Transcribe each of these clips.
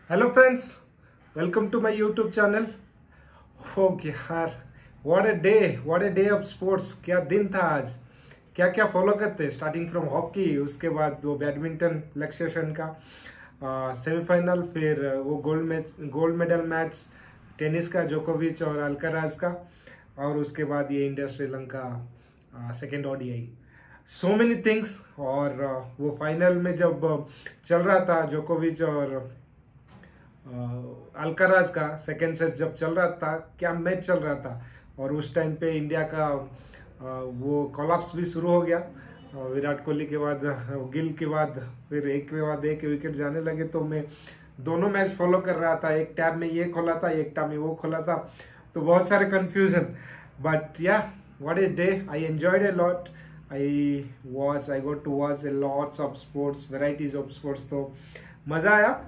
Hello friends, welcome to my YouTube channel. Okay यार, what a day of sports. क्या दिन था आज। क्या क्या फॉलो करते, स्टार्टिंग फ्रॉम हॉकी, उसके बाद वो बैडमिंटन लक्ष्य सेन का सेमीफाइनल, फिर वो गोल्ड मेडल मैच टेनिस का जोकोविच और अल्कराज का, और उसके बाद ये India Sri Lanka second ODI. So many things. और वो फाइनल में जब चल रहा था जोकोविच और अल्कराज का सेकेंड सेट जब चल रहा था, क्या मैच चल रहा था। और उस टाइम पे इंडिया का वो कोलैप्स भी शुरू हो गया। विराट कोहली के बाद, गिल के बाद, फिर एक के बाद एक विकेट जाने लगे। तो मैं दोनों मैच फॉलो कर रहा था, एक टैब में ये खोला था, एक टैब में वो खोला था, तो बहुत सारे confusion. But yeah, what is day, I enjoyed a lot. I got to watch a lots of sports, varieties of sports. तो मजा आया।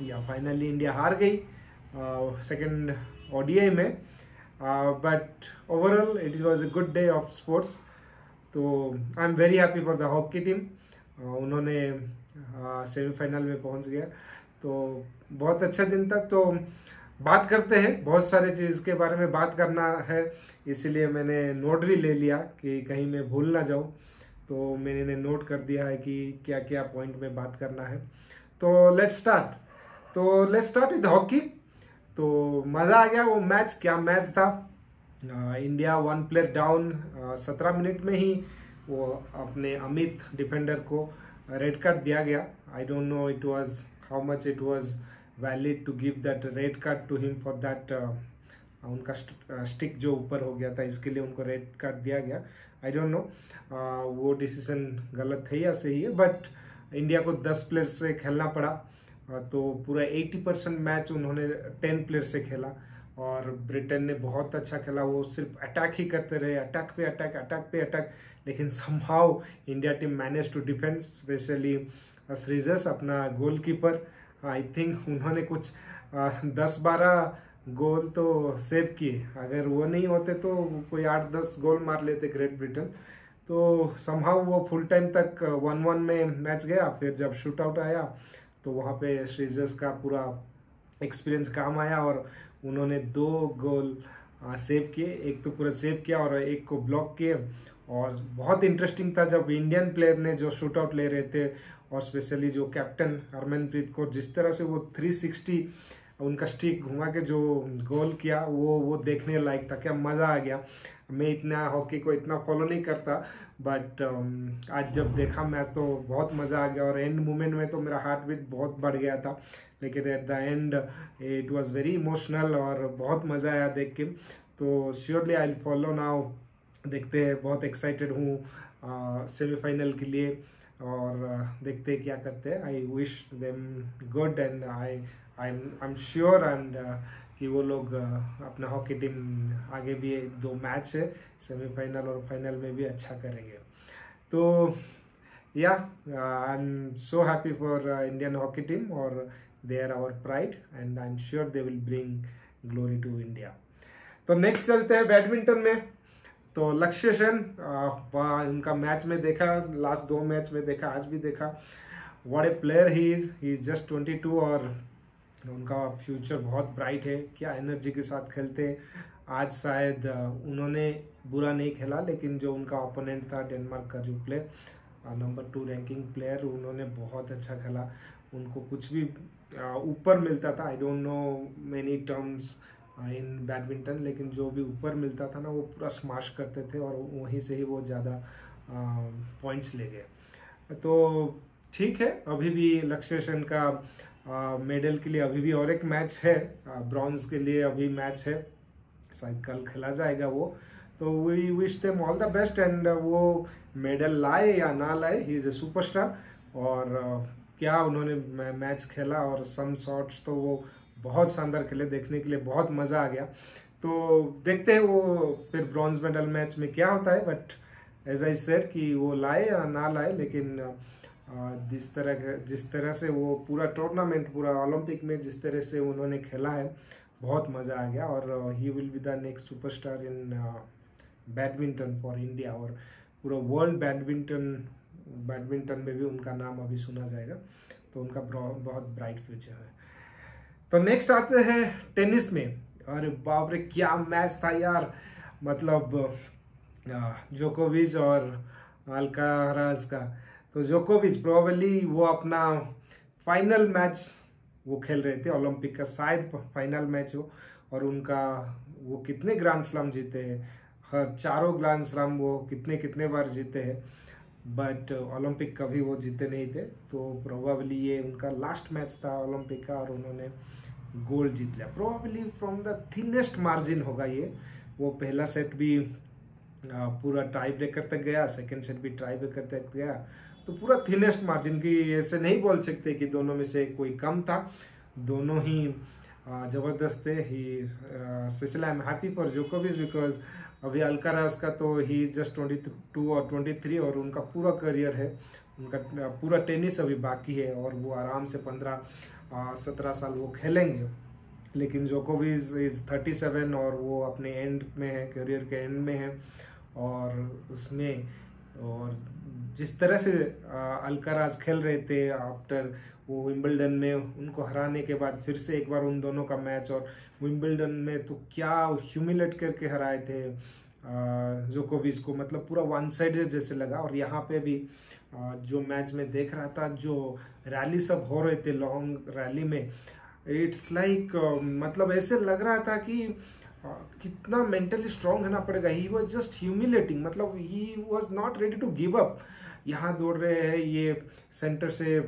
या फाइनली इंडिया हार गई सेकेंड ओडीआई में, but overall it was a good day of sports. तो I am very happy for the hockey team. उन्होंने semifinal में पहुंच गया, तो बहुत अच्छा दिन था। तो बात करते हैं, बहुत सारे चीज़ के बारे में बात करना है, इसीलिए मैंने नोट भी ले लिया कि कहीं मैं भूल ना जाऊं। तो मैंने नोट कर दिया है कि क्या क्या पॉइंट में बात करना है। तो लेट्स स्टार्ट विद हॉकी। तो मज़ा आ गया वो मैच। क्या मैच था। India one player down, 17 minute में ही वो अपने अमित डिफेंडर को रेड कार्ड दिया गया। I don't know it was how much it was valid to give that red card to him for that. उनका स्टिक जो ऊपर हो गया था, इसके लिए उनको रेड कार्ड दिया गया। आई डोंट नो वो डिसीजन गलत है या सही है, बट इंडिया को 10 प्लेयर से खेलना पड़ा। तो पूरा 80% मैच उन्होंने 10 प्लेयर से खेला, और ब्रिटेन ने बहुत अच्छा खेला। वो सिर्फ अटैक ही करते रहे, अटैक पे अटैक, लेकिन somehow India team manage to defend, specially Sreejesh अपना गोलकीपर। आई थिंक उन्होंने कुछ 10-12 गोल तो सेव किए। अगर वो नहीं होते तो कोई 8-10 गोल मार लेते ग्रेट ब्रिटेन। तो समहाउ वो फुल टाइम तक 1-1 में मैच गया। फिर जब शूट आउट आया तो वहाँ पे श्रीजस का पूरा एक्सपीरियंस काम आया, और उन्होंने 2 गोल सेव किए। एक तो पूरा सेव किया और एक को ब्लॉक किए। और बहुत इंटरेस्टिंग था जब इंडियन प्लेयर ने जो शूट आउट ले रहे थे, और स्पेशली जो कैप्टन हरमनप्रीत कौर, जिस तरह से वो 360 उनका स्टिक घुमा के जो गोल किया, वो देखने लायक था। क्या मज़ा आ गया। मैं इतना हॉकी को इतना फॉलो नहीं करता, बट आज जब देखा मैच तो बहुत मज़ा आ गया। और एंड मोमेंट में तो मेरा हार्ट बीट बहुत बढ़ गया था, लेकिन at the end it was very emotional और बहुत मज़ा आया देख के। तो surely I will follow now. देखते हैं, बहुत एक्साइटेड हूँ सेमीफाइनल के लिए, और देखते हैं क्या करते हैं। I wish them good, and I am sure and कि वो लोग अपना हॉकी टीम आगे भी 2 मैच है, सेमीफाइनल और फाइनल में भी अच्छा करेंगे। तो yeah, I am so happy for Indian hockey team, और they are our pride, and I am sure they will bring glory to India. तो नेक्स्ट चलते हैं बैडमिंटन में। तो लक्ष्य सेन, उनका मैच में देखा, लास्ट 2 मैच में देखा, आज भी देखा। What A player he is just 22, और उनका फ्यूचर बहुत ब्राइट है। क्या एनर्जी के साथ खेलते हैं। आज शायद उन्होंने बुरा नहीं खेला, लेकिन जो उनका ओपोनेंट था डेनमार्क का जो प्लेयर, नंबर 2 रैंकिंग प्लेयर, उन्होंने बहुत अच्छा खेला। उनको कुछ भी ऊपर मिलता था, आई don't know many terms in badminton, लेकिन जो भी ऊपर मिलता था ना, वो पूरा स्मैश करते थे, और वहीं से ही वो ज़्यादा पॉइंट्स ले गए। तो ठीक है, अभी भी लक्ष्य सेन का मेडल के लिए अभी भी और एक मैच है। ब्रॉन्ज के लिए अभी मैच है, शायद कल खेला जाएगा वो। तो we wish them all the best, and वो मेडल लाए या ना लाए, ही इज ए सुपरस्टार। और क्या उन्होंने मैच खेला, और सम शॉट्स तो वो बहुत शानदार खेले, देखने के लिए बहुत मज़ा आ गया। तो देखते हैं वो फिर ब्रॉन्ज मेडल मैच में क्या होता है। बट एज आई सेड कि वो लाए या ना लाए, लेकिन जिस तरह से वो पूरा टूर्नामेंट, पूरा ओलंपिक में जिस तरह से उन्होंने खेला है, बहुत मज़ा आ गया। और ही will be the next superstar in badminton for India, और पूरा वर्ल्ड बैडमिंटन में भी उनका नाम अभी सुना जाएगा। तो उनका बहुत ब्राइट फ्यूचर है। तो नेक्स्ट आते हैं टेनिस में। अरे बाप रे क्या मैच था यार, मतलब जोकोविच और अल्काराज का। तो जोकोविच प्रोबेबली वो अपना फाइनल मैच वो खेल रहे थे ओलंपिक का, शायद फाइनल मैच हो, और उनका वो कितने ग्रैंड स्लैम जीते हैं, हर चारों ग्रैंड स्लैम वो कितने कितने बार जीते हैं, बट ओलंपिक कभी वो जीते नहीं थे। तो प्रोबेबली ये उनका लास्ट मैच था ओलंपिक का और उन्होंने गोल्ड जीत लिया, probably from the thinnest margin होगा ये। वो पहला सेट भी पूरा टाई ब्रेकर तक गया, सेकंड सेट भी टाई ब्रेकर तक गया, तो पूरा थिनेस्ट मार्जिन की ऐसे नहीं बोल सकते कि दोनों में से कोई कम था, दोनों ही जबरदस्त थे। He specially I am happy for जोकोविच बिकॉज अभी अल्काराज का तो ही जस्ट 22 और 23 और उनका पूरा करियर है, उनका पूरा टेनिस अभी बाकी है और वो आराम से 15-17 साल वो खेलेंगे। लेकिन जोकोविच इज 37 और वो अपने एंड में है, करियर के एंड में है, और उसमें और जिस तरह से अल्काराज खेल रहे थे आफ्टर वो विंबलडन में उनको हराने के बाद फिर से एक बार उन दोनों का मैच, और विंबलडन में तो क्या ह्यूमिलेट करके हराए थे जोकोविच को, मतलब पूरा वन साइडेड जैसे लगा। और यहाँ पे भी जो मैच में देख रहा था, जो रैली सब हो रहे थे लॉन्ग रैली में, इट्स लाइक मतलब ऐसे लग रहा था कि कितना मेंटली स्ट्रांग होना पड़ेगा। ही वाज जस्ट ह्यूमिलेटिंग, मतलब he was not ready to give up. यहाँ दौड़ रहे हैं, ये सेंटर से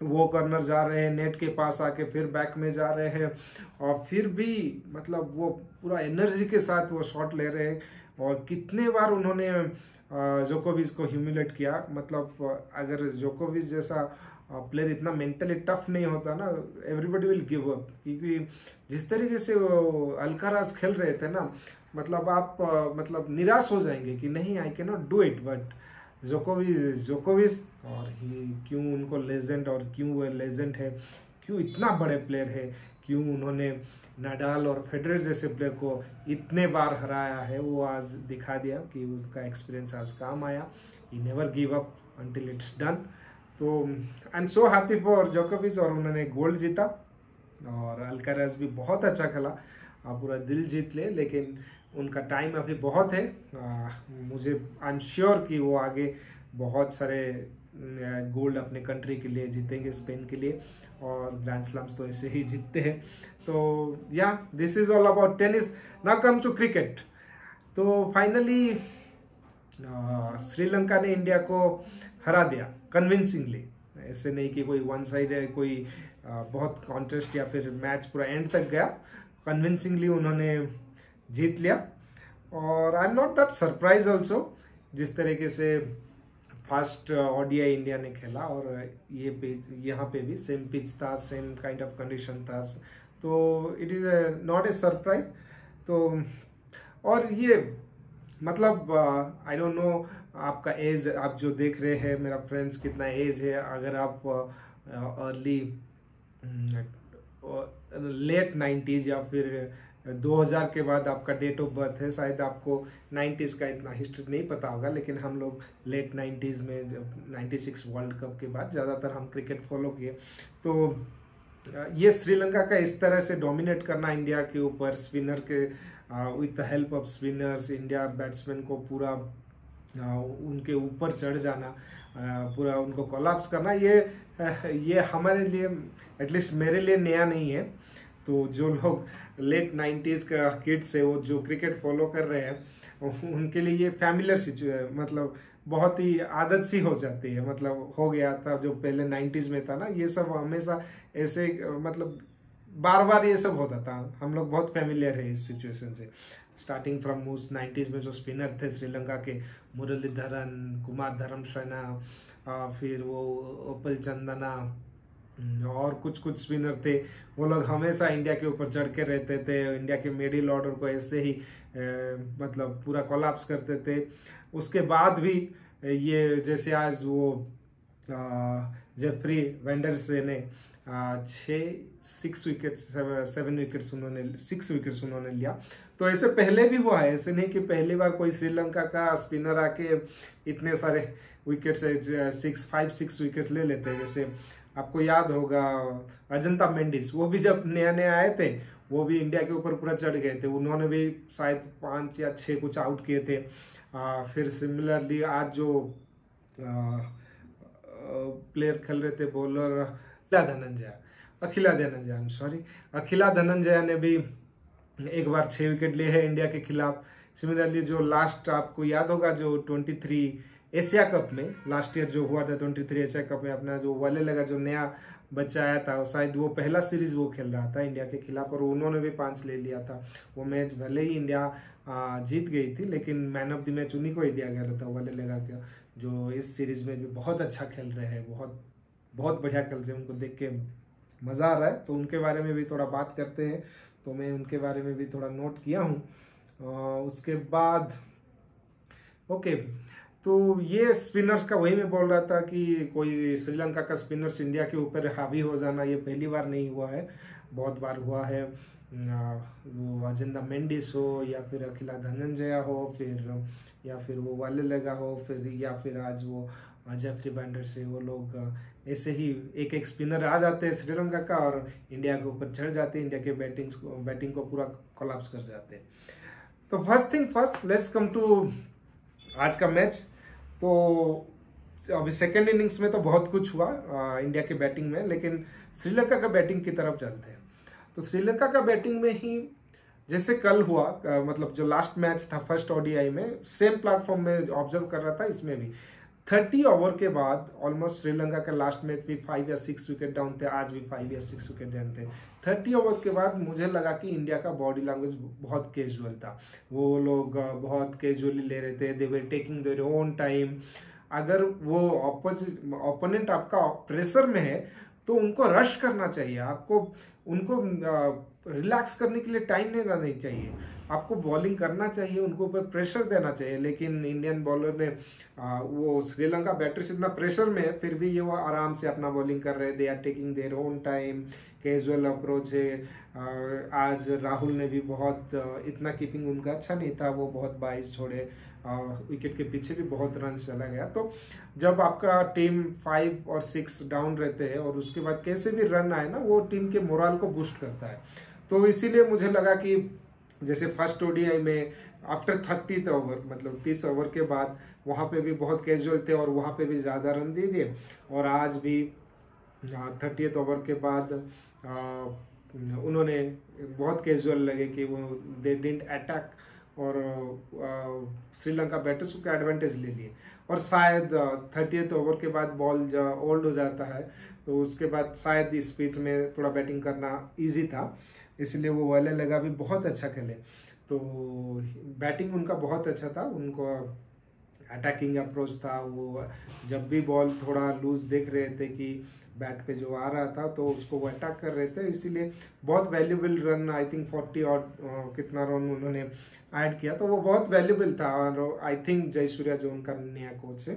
वो कॉर्नर जा रहे हैं, नेट के पास आके फिर बैक में जा रहे हैं, और फिर भी मतलब वो पूरा एनर्जी के साथ वो शॉट ले रहे हैं। और कितने बार उन्होंने जोकोविच को ह्यूमिलेट किया, मतलब अगर जोकोविच जैसा प्लेयर इतना मेंटली टफ नहीं होता ना, एवरीबॉडी विल गिव अप। क्योंकि जिस तरीके से वो अल्काराज खेल रहे थे ना, मतलब आप मतलब निराश हो जाएंगे कि नहीं I can not do it, but जोकोविच और ही क्यों उनको लेजेंड, और क्यों वो लेजेंड है, क्यों इतना बड़े प्लेयर है, क्यों उन्होंने नाडाल और फेडरर जैसे प्लेयर को इतने बार हराया है, वो आज दिखा दिया कि उनका एक्सपीरियंस आज काम आया। He never give up until it's done. तो I am so happy for जोकोविच, और उन्होंने गोल्ड जीता, और अल्काराज भी बहुत अच्छा खेला, पूरा दिल जीत ले, लेकिन उनका टाइम अभी बहुत है। मुझे आई एम श्योर कि वो आगे बहुत सारे गोल्ड अपने कंट्री के लिए जीतेंगे, स्पेन के लिए, और ग्रैंड स्लैम्स तो ऐसे ही जीतते हैं। तो या this is all about tennis. Now come to cricket. तो फाइनली श्रीलंका ने इंडिया को हरा दिया कन्विंसिंगली, ऐसे नहीं कि कोई वन साइड है, कोई बहुत कॉन्टेस्ट या फिर मैच पूरा एंड तक गया, कन्विंसिंगली उन्होंने जीत लिया। और I am not that surprise also, जिस तरीके से फर्स्ट ओडीआई इंडिया ने खेला, और ये यहाँ पे भी सेम पिच था, सेम काइंड ऑफ कंडीशन था, तो it is not a surprise. तो और ये मतलब आई डोंट नो आपका एज, आप जो देख रहे हैं मेरा फ्रेंड्स कितना एज है, अगर आप अर्ली लेट 90s या फिर 2000 के बाद आपका डेट ऑफ बर्थ है, शायद आपको 90s का इतना हिस्ट्री नहीं पता होगा, लेकिन हम लोग लेट 90s में जब 96 वर्ल्ड कप के बाद ज़्यादातर हम क्रिकेट फॉलो किए। तो ये श्रीलंका का इस तरह से डोमिनेट करना इंडिया के ऊपर, स्पिनर के with the help off spinners, India batsman को पूरा उनके ऊपर चढ़ जाना, पूरा उनको कोलैप्स करना, ये हमारे लिए, एटलीस्ट मेरे लिए नया नहीं है। तो जो लोग लेट 90s का किड्स है, वो जो क्रिकेट फॉलो कर रहे हैं, उनके लिए ये फैमिलियर मतलब बहुत ही आदत सी हो जाती है, मतलब हो गया था जो पहले 90s में था ना, ये सब हमेशा ऐसे मतलब बार बार ये सब होता था। हम लोग बहुत फैमिलियर है इस सिचुएशन से, स्टार्टिंग फ्रॉम उस 90s में जो स्पिनर थे श्रीलंका के, मुरलीधरन, कुमार धर्मसेना, फिर वो ओपल चंदना और कुछ स्पिनर थे, वो लोग हमेशा इंडिया के ऊपर चढ़ के रहते थे, इंडिया के मिडिल ऑर्डर को ऐसे ही मतलब पूरा कोलैप्स करते थे। उसके बाद भी ये जैसे आज वो जेफरी वेंडरसे ने 6 विकेट्स उन्होंने लिया। तो ऐसे पहले भी हुआ है, ऐसे नहीं कि पहली बार कोई श्रीलंका का स्पिनर आके इतने सारे विकेट्स 5-6 विकेट्स ले लेते हैं। जैसे आपको याद होगा अजंता मेंडिस, वो भी जब नया नया आए थे वो भी इंडिया के ऊपर पूरा चढ़ गए थे, उन्होंने भी शायद 5 या 6 कुछ आउट किए थे। फिर सिमिलरली आज जो प्लेयर खेल रहे थे bowler Akila Dananjaya, I am sorry, Akila Dananjaya ने भी एक बार 6 विकेट लिए हैं इंडिया के खिलाफ। सिमिलरली जो लास्ट आपको याद होगा जो 23 एशिया कप में लास्ट ईयर जो हुआ था, 23 एशिया कप में अपना जो वाले लगा जो नया बच्चा आया था, शायद वो पहला सीरीज वो खेल रहा था इंडिया के खिलाफ और उन्होंने भी 5 ले लिया था। वो मैच भले ही इंडिया जीत गई थी लेकिन मैन ऑफ द मैच उन्हीं को ही दिया गया था, वाले लगा के, जो इस सीरीज में भी बहुत अच्छा खेल रहे हैं, बहुत बहुत बढ़िया खेल रहे हैं, उनको देख के मजा आ रहा है। तो उनके बारे में भी थोड़ा बात करते हैं, तो मैं उनके बारे में भी थोड़ा नोट किया हूँ। उसके बाद ओके, तो ये स्पिनर्स का वही मैं बोल रहा था कि कोई श्रीलंका का स्पिनर्स इंडिया के ऊपर हावी हो जाना ये पहली बार नहीं हुआ है, बहुत बार हुआ है। वो अजंता मेंडिस हो या फिर अखिला धनंजय हो, फिर या फिर वो वाले लगा हो, फिर या फिर आज वो जेफरी बैंडर से, वो लोग ऐसे ही एक एक स्पिनर आ जाते हैं श्रीलंका का और इंडिया के ऊपर चढ़ जाते हैं, इंडिया के बैटिंग को पूरा कोलैप्स कर जाते हैं। तो first thing first, let's come to आज का मैच। तो अभी सेकेंड इनिंग्स में तो बहुत कुछ हुआ इंडिया के बैटिंग में, लेकिन श्रीलंका का बैटिंग की तरफ चलते हैं। तो श्रीलंका का बैटिंग में ही जैसे कल हुआ, मतलब जो लास्ट मैच था फर्स्ट ओडीआई में, सेम प्लेटफॉर्म में ऑब्जर्व कर रहा था, इसमें भी 30 ओवर के बाद ऑलमोस्ट श्रीलंका का लास्ट मैच भी 5 या 6 विकेट डाउन थे, आज भी 5 या 6 विकेट डाउन थे। 30 ओवर के बाद मुझे लगा कि इंडिया का बॉडी लैंग्वेज बहुत कैजुअल था, वो लोग बहुत कैजुअली ले रहे थे, they were taking their own time. अगर वो ओपोनेंट आपका प्रेशर में है तो उनको रश करना चाहिए, आपको उनको रिलैक्स करने के लिए टाइम नहीं देना चाहिए, आपको बॉलिंग करना चाहिए, उनको ऊपर प्रेशर देना चाहिए। लेकिन इंडियन बॉलर ने वो श्रीलंका बैटर्स इतना प्रेशर में है फिर भी ये वो आराम से अपना बॉलिंग कर रहे, they are taking their own time, casual approach है। आज राहुल ने भी बहुत इतना कीपिंग उनका अच्छा नहीं था, वो बहुत 22 छोड़े, विकेट के पीछे भी बहुत रन चला गया। तो जब आपका टीम 5 और 6 डाउन रहते हैं और उसके बाद कैसे भी रन आए ना, वो टीम के मोरल को बूस्ट करता है। तो इसीलिए मुझे लगा कि जैसे फर्स्ट ओडीआई में आफ्टर 30 ओवर, मतलब 30 ओवर के बाद वहां पे भी बहुत कैजुअल थे और वहां पे भी ज्यादा रन दे दिए, और आज भी 30th ओवर के बाद उन्होंने बहुत कैजुअल लगे कि वो दे डिडंट अटैक और श्रीलंका बैटर्स को एडवांटेज ले लिए। और शायद 30th ओवर के बाद बॉल ओल्ड हो जाता है तो उसके बाद शायद इस पिच में थोड़ा बैटिंग करना इजी था, इसलिए वो वाले लगा भी बहुत अच्छा खेले। तो बैटिंग उनका बहुत अच्छा था, उनको अटैकिंग अप्रोच था, वो जब भी बॉल थोड़ा लूज देख रहे थे कि बैट पे जो आ रहा था तो उसको वो अटैक कर रहे थे, इसीलिए बहुत वैल्यूबल रन, आई थिंक 40 और कितना रन उन्होंने ऐड किया, तो वो बहुत वैल्यूबल था। और आई थिंक जयसूर्या जो उनका नया कोच है,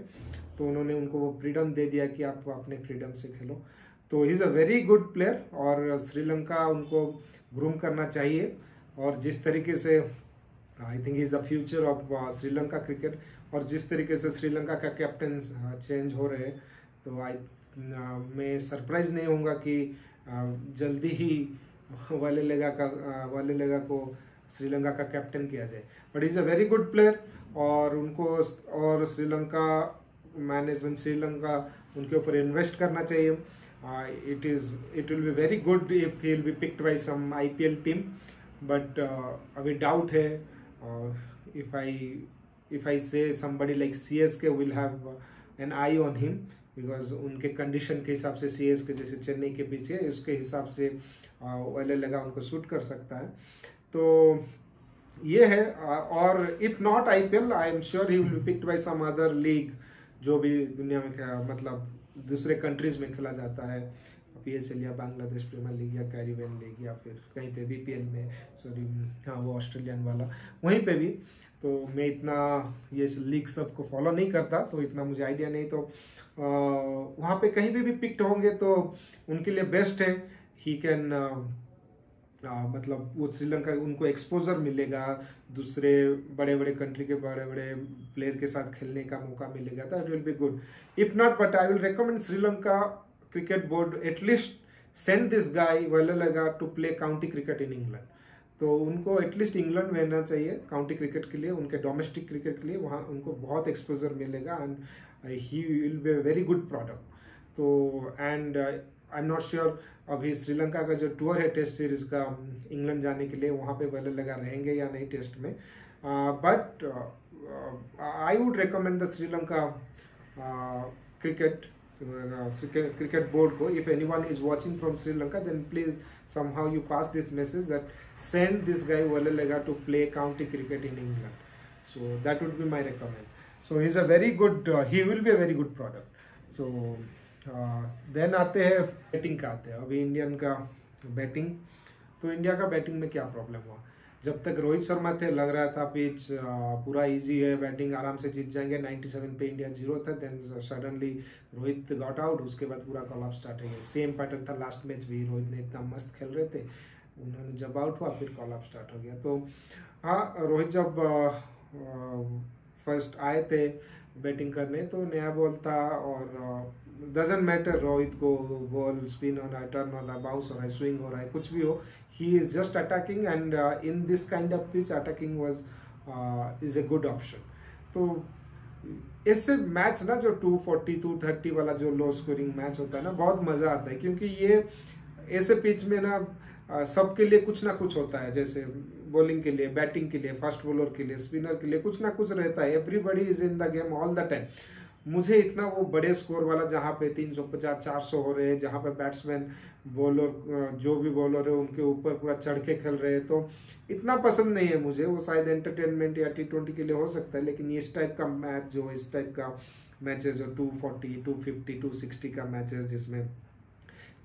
तो उन्होंने उनको वो फ्रीडम दे दिया कि आप अपने फ्रीडम से खेलो। तो he is a very good player और श्रीलंका उनको ग्रूम करना चाहिए। और जिस तरीके से I think is the future of Sri Lanka cricket, और जिस तरीके से श्रीलंका का कैप्टन चेंज हो रहे हैं, तो मैं सरप्राइज नहीं होऊंगा कि जल्दी ही वाले लगा को श्रीलंका का कैप्टन किया जाए। But is a very good player और उनको और श्रीलंका मैनेजमेंट, श्रीलंका उनके ऊपर इन्वेस्ट करना चाहिए। it will be very good if he will be picked by some IPL team, but अभी डाउट है। if I say somebody like CSK will have an eye on him, because उनके condition के हिसाब से CSK जैसे चेन्नई के पीछे, उसके हिसाब से वाले लगा उनको शूट कर सकता है। तो ये है। और if not IPL, I am sure he will be picked by some other league, जो भी दुनिया में मतलब दूसरे कंट्रीज में खेला जाता है, PSL या बांग्लादेश प्रीमियर लीग या कैरिबियन लीग या फिर कहीं पे BPL में, सॉरी हाँ वो ऑस्ट्रेलियन वाला, वहीं पे भी। तो मैं इतना ये लीग सबको फॉलो नहीं करता तो इतना मुझे आइडिया नहीं, तो वहाँ पे कहीं भी पिक्ड होंगे तो उनके लिए बेस्ट है। ही कैन मतलब वो श्रीलंका उनको एक्सपोजर मिलेगा, दूसरे बड़े बड़े कंट्री के बड़े बड़े प्लेयर के साथ खेलने का मौका मिलेगा, तो it will be good. If not, but I will recommend Sri Lanka cricket board at least send this guy Wellalage to play county cricket in England. तो उनको एटलीस्ट इंग्लैंड भेजना चाहिए काउंटी क्रिकेट के लिए, उनके डोमेस्टिक क्रिकेट के लिए, वहाँ उनको बहुत एक्सपोजर मिलेगा and he will be a very good product. तो and I am not sure अभी श्रीलंका का जो टूर है टेस्ट सीरीज का इंग्लैंड जाने के लिए, वहाँ पे वेलेलगा रहेंगे या नहीं टेस्ट में, but I would recommend the Sri Lanka cricket board ko, if anyone is watching from Sri Lanka, then please somehow you pass this message that send this guy Walelega to play county cricket in England. So that would be my recommend. So he's a very good he will be a very good product. So then आते हैं batting का, आते हैं अभी Indian का batting. तो India का batting में क्या प्रॉब्लम हुआ, जब तक रोहित शर्मा थे लग रहा था पिच पूरा इजी है, बैटिंग आराम से जीत जाएंगे, 97 पे इंडिया 0 था, then suddenly Rohit got out, उसके बाद पूरा कॉलअप स्टार्ट हो गया। सेम पैटर्न था लास्ट मैच भी, रोहित ने इतना मस्त खेल रहे थे, उन्होंने जब आउट हुआ फिर कॉलअप स्टार्ट हो गया। तो हाँ, रोहित जब फर्स्ट आए थे बैटिंग करने तो नया बॉल था और डजंट मैटर रोहित को बॉल स्पिन हो रहा है, टर्न हो रहा है, बाउंस हो रहा है, स्विंग हो रहा है, कुछ भी हो, he is just attacking and in this kind of pitch attacking was is a good option। तो इससे मैच ना जो 240 230 वाला जो लो स्कोरिंग मैच होता है ना, बहुत मजा आता है, क्योंकि ये ऐसे पिच में ना सबके लिए कुछ ना कुछ होता है, जैसे बॉलिंग के लिए, बैटिंग के लिए, फास्ट बॉलर के लिए, स्पिनर के लिए कुछ ना कुछ रहता है। Everybody is in the game all the time. मुझे इतना वो बड़े स्कोर वाला जहाँ पे 350 400 हो रहे हैं, जहाँ पे बैट्समैन बॉलर जो भी बॉलर है उनके ऊपर पूरा चढ़ के खेल रहे हैं, तो इतना पसंद नहीं है मुझे। वो शायद एंटरटेनमेंट या T20 के लिए हो सकता है, लेकिन इस टाइप का मैच जो इस टाइप का मैचेस जो 240 250 260 का मैचेस जिसमें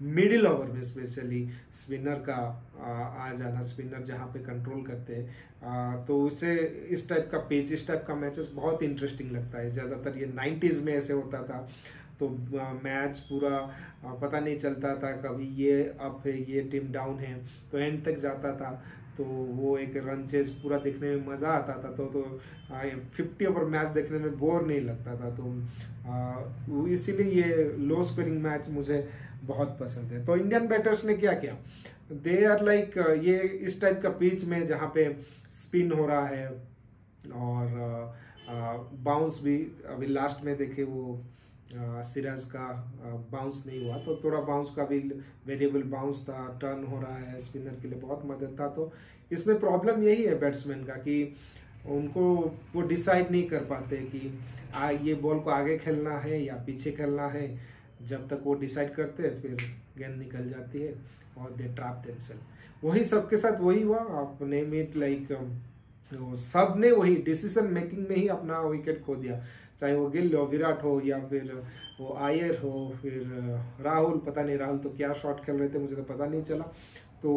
मिडिल ओवर में स्पेशली स्पिनर का आ जाना, स्पिनर जहाँ पे कंट्रोल करते हैं, तो उसे इस टाइप का पेज, इस टाइप का मैचेस बहुत इंटरेस्टिंग लगता है। ज़्यादातर ये 90s में ऐसे होता था, तो मैच पूरा पता नहीं चलता था, कभी ये अप है ये टीम डाउन है, तो एंड तक जाता था, तो वो एक रन चेज पूरा देखने में मज़ा आता था। तो 50 ओवर मैच देखने में बोर नहीं लगता था, तो इसीलिए ये लो स्कोरिंग मैच मुझे बहुत पसंद है। तो इंडियन बैटर्स ने क्या किया, दे आर लाइक ये इस टाइप का पिच में जहाँ पे स्पिन हो रहा है और बाउंस भी, अभी लास्ट में देखे वो सिराज का बाउंस नहीं हुआ, तो थोड़ा बाउंस का भी वेरिएबल बाउंस था, टर्न हो रहा है, स्पिनर के लिए बहुत मदद था। तो इसमें प्रॉब्लम यही है बैट्समैन का कि उनको वो डिसाइड नहीं कर पाते कि ये बॉल को आगे खेलना है या पीछे खेलना है। जब तक वो डिसाइड करते हैं फिर गेंद निकल जाती है और दे ट्रैप देमसेल्फ। वही सबके साथ वही हुआ, आपने मीट लाइक सब ने वही डिसीजन मेकिंग में ही अपना विकेट खो दिया, चाहे वो गिल हो, विराट हो, या फिर वो आयर हो, फिर राहुल, पता नहीं राहुल तो क्या शॉट खेल रहे थे, मुझे तो पता नहीं चला। तो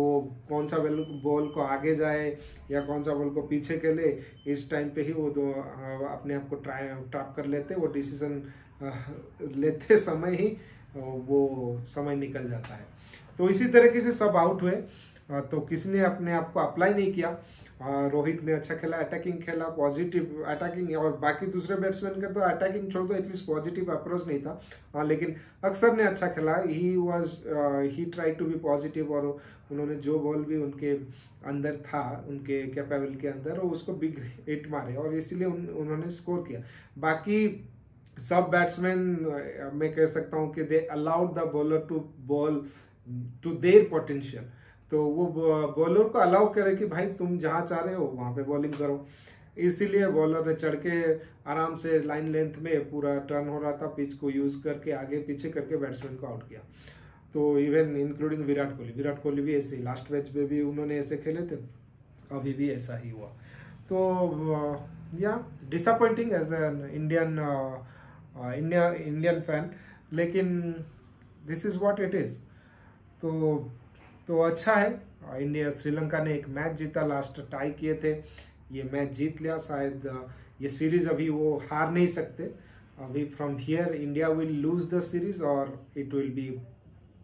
कौन सा बॉल को आगे जाए या कौन सा बॉल को पीछे खेले, इस टाइम पे ही वो दो अपने आप को ट्रैप कर लेते, वो डिसीजन लेते समय ही वो समय निकल जाता है। तो इसी तरीके से सब आउट हुए, तो किसी ने अपने आप को अप्लाई नहीं किया। रोहित ने अच्छा खेला, अटैकिंग खेला, पॉजिटिव अटैकिंग, और बाकी दूसरे बैट्समैन का तो अटैकिंग छोड़ दो, एटलीस्ट पॉजिटिव अप्रोच नहीं था। लेकिन अक्सर ने अच्छा खेला, ही ट्राई टू बी पॉजिटिव, और उन्होंने जो बॉल भी उनके अंदर था, उनके कैपेबल के अंदर, उसको बिग हिट मारे और इसीलिए उन्होंने स्कोर किया। बाकी सब बैट्समैन मैं कह सकता हूँ कि they allowed the bowler to bowl to their potential, तो वो बॉलर को अलाउ करे कि भाई तुम जहां चाह रहे हो वहां पे बॉलिंग करो। इसीलिए बॉलर ने चढ़ के आराम से लाइन लेंथ में पूरा टर्न हो रहा था, पिच को यूज करके आगे पीछे करके बैट्समैन को आउट किया। तो इवन इंक्लूडिंग विराट कोहली भी ऐसे, लास्ट मैच में भी उन्होंने ऐसे खेले थे, अभी भी ऐसा ही हुआ। तो yeah disappointing as an Indian fan, लेकिन this is what it is. तो अच्छा है, इंडिया श्रीलंका ने एक मैच जीता, लास्ट टाई किए थे, ये मैच जीत लिया। शायद ये सीरीज अभी वो हार नहीं सकते, अभी from here India will lose the series और इट विल बी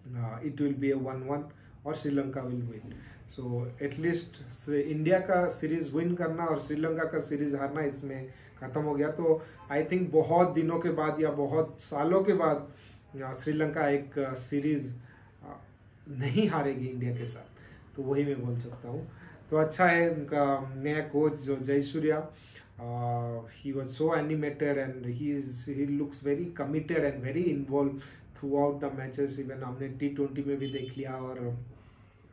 a 1-1 और Sri Lanka will win. So at least India का सीरीज विन करना और श्रीलंका का सीरीज हारना इसमें खत्म हो गया। तो आई थिंक बहुत दिनों के बाद या बहुत सालों के बाद श्रीलंका एक सीरीज नहीं हारेगी इंडिया के साथ, तो वही मैं बोल सकता हूँ। तो अच्छा है उनका नया कोच जो Jayasuriya, he was so animated and he looks very committed and very involved throughout the matches। Even हमने T20 में भी देख लिया और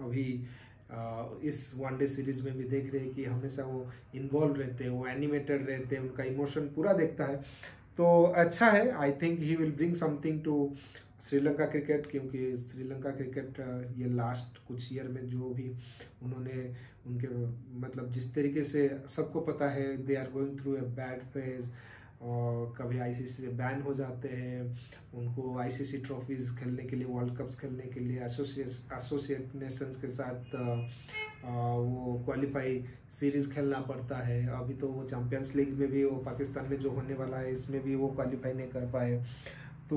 अभी इस वनडे सीरीज में भी देख रहे हैं कि हमेशा वो इन्वॉल्व रहते हैं, वो एनिमेटेड रहते हैं, उनका इमोशन पूरा देखता है। तो अच्छा है, I think he will bring something to Sri Lanka cricket, क्योंकि श्रीलंका क्रिकेट ये लास्ट कुछ ईयर में जो भी उन्होंने उनके मतलब जिस तरीके से सबको पता है they are going through a bad phase, और कभी आईसीसी से बैन हो जाते हैं, उनको आईसीसी ट्रॉफीज खेलने के लिए, वर्ल्ड कप्स खेलने के लिए एसोसिएट नेशंस के साथ वो क्वालिफाई सीरीज खेलना पड़ता है। अभी तो वो चैंपियंस लीग में भी वो पाकिस्तान में जो होने वाला है इसमें भी वो क्वालिफाई नहीं कर पाए, तो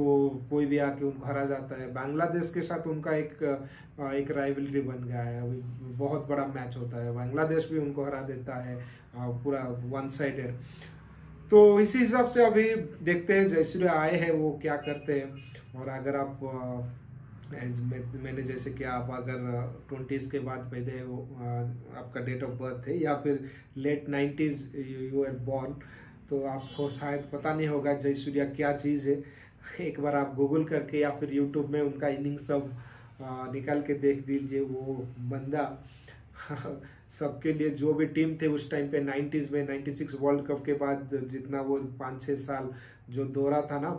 कोई भी आके उनको हरा जाता है। बांग्लादेश के साथ उनका एक राइवलरी बन गया है, अभी बहुत बड़ा मैच होता है, बांग्लादेश भी उनको हरा देता है, पूरा वन साइडेड। तो इसी हिसाब से अभी देखते हैं जयसूर्या आए हैं वो क्या करते हैं। और अगर आप मैंने जैसे कि आप अगर 20s के बाद पैदा हो, आपका डेट ऑफ बर्थ है, या फिर late 90s you are born, तो आपको शायद पता नहीं होगा जयसूर्या क्या चीज़ है। एक बार आप गूगल करके या फिर यूट्यूब में उनका इनिंग सब निकाल के देख दीजिए। वो बंदा सबके लिए जो भी टीम थे उस टाइम पे 90s में 96 वर्ल्ड कप के बाद जितना वो 5-6 साल जो दौरा था ना,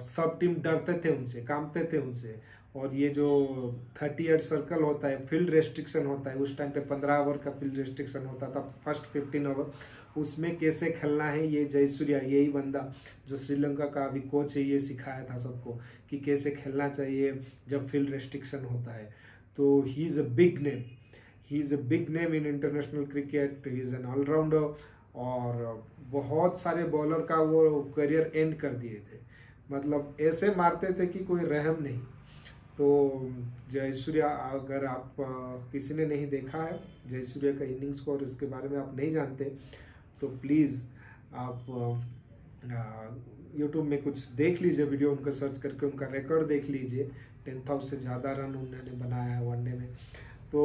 सब टीम डरते थे उनसे, कांपते थे उनसे। और ये जो 38 सर्कल होता है, फील्ड रेस्ट्रिक्शन होता है, उस टाइम पे 15 ओवर का फील्ड रेस्ट्रिक्शन होता था, फर्स्ट 15 ओवर, उसमें कैसे खेलना है ये जयसूर्या, यही बंदा जो श्रीलंका का अभी कोच है, ये सिखाया था सबको कि कैसे खेलना चाहिए जब फील्ड रेस्ट्रिक्शन होता है। तो he is a big name, he is a big name in international cricket, he is an allrounder, और बहुत सारे बॉलर का वो करियर एंड कर दिए थे, मतलब ऐसे मारते थे कि कोई रहम नहीं। तो जयसूर्या, अगर आप किसी ने नहीं देखा है जयसूर्या का इनिंग्स को और इसके बारे में आप नहीं जानते, तो प्लीज़ आप यूट्यूब में कुछ देख लीजिए वीडियो, उनका सर्च करके उनका रिकॉर्ड देख लीजिए। 10,000 से ज़्यादा रन उन्होंने बनाया है वनडे में। तो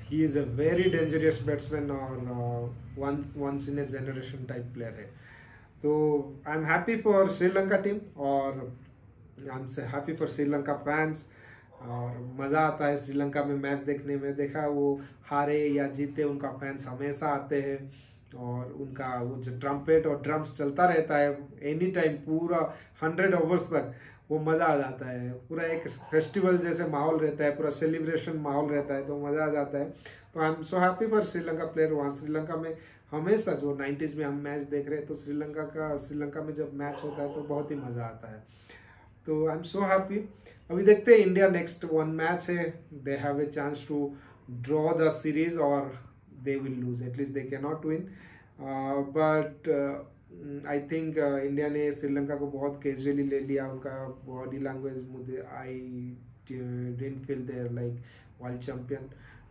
he is a very dangerous batsman और once in a generation type player है। तो I am happy for Sri Lanka team, और I am happy for Sri Lanka fans. और मज़ा आता है श्रीलंका में मैच देखने में। देखा वो हारे या जीते, उनका फैंस हमेशा आते हैं, और उनका वो जो ट्रम्पेट और ड्रम्स चलता रहता है एनी टाइम, पूरा 100 ओवर्स तक, वो मज़ा आ जाता है। पूरा एक फेस्टिवल जैसे माहौल रहता है, पूरा सेलिब्रेशन माहौल रहता है, तो मज़ा आ जाता है। तो I am so happy for Sri Lanka player. वहाँ श्रीलंका में हमेशा जो 90s में हम मैच देख रहे हैं, तो श्रीलंका में जब मैच होता है तो बहुत ही मज़ा आता है। तो आई एम सो हैप्पी। अभी देखते हैं इंडिया नेक्स्ट वन मैच है, they have a chance to draw the series और they will lose, at least they can not win, but I think India ने श्रीलंका को बहुत कैजुअली ले लिया। उनका बॉडी लैंग्वेज, मुझे I didn't feel their like world champion.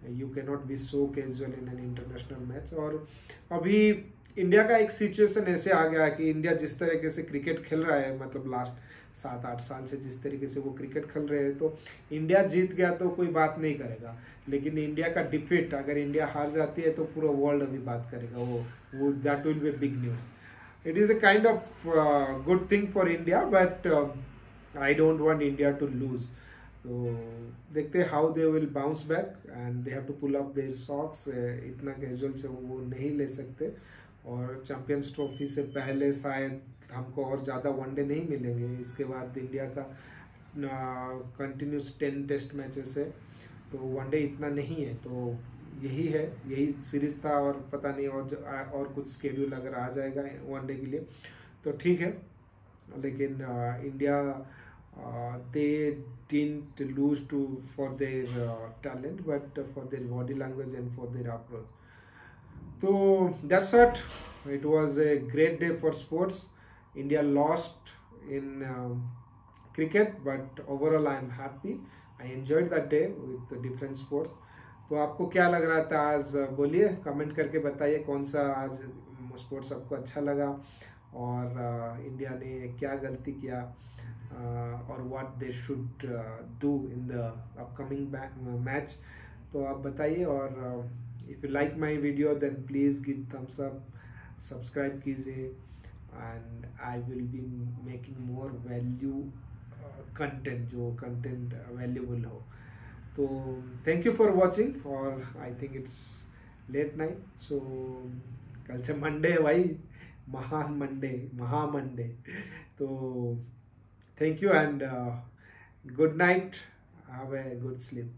You can not be so casual in an international match. और अभी India का एक सिचुएशन ऐसे आ गया कि इंडिया जिस तरीके से क्रिकेट खेल रहा है, मतलब लास्ट 7-8 साल से जिस तरीके से वो क्रिकेट खेल रहे हैं, तो इंडिया जीत गया तो कोई बात नहीं करेगा, लेकिन इंडिया का डिफीट, अगर इंडिया हार जाती है तो पूरा वर्ल्ड अभी बात करेगा। वो that will be big news. It is a kind of good thing for India, but I don't want India to lose. तो देखते हैं how they will bounce back, and they have to pull up their socks. इतना casual से वो नहीं ले सकते, और चैंपियंस ट्रॉफी से पहले शायद हमको और ज़्यादा वनडे नहीं मिलेंगे। इसके बाद इंडिया का कंटिन्यूस 10 टेस्ट मैचेस है, तो वनडे इतना नहीं है। तो यही सीरीज था, और पता नहीं और कुछ स्केड्यूल अगर आ जाएगा वनडे के लिए तो ठीक है। लेकिन India they didn't lose for their talent, but for their body language and for their approach. So that's it. It was a great day for sports. India lost in cricket, but overall I am happy. I enjoyed that day with the different sports. तो आपको क्या लग रहा था आज, बोलिए comment करके बताइए कौन सा आज स्पोर्ट्स आपको अच्छा लगा, और इंडिया ने क्या गलती किया। और what they should do in the upcoming match. तो आप बताइए, और if you like my video then please give thumbs up, subscribe कीजिए, and I will be making more value content, जो कंटेंट वैल्यूबल हो। तो थैंक यू फॉर वॉचिंग, और I think it's late night, so कल से Monday है भाई, महान मंडे, महा मंडे। तो thank you and good night, have a good sleep.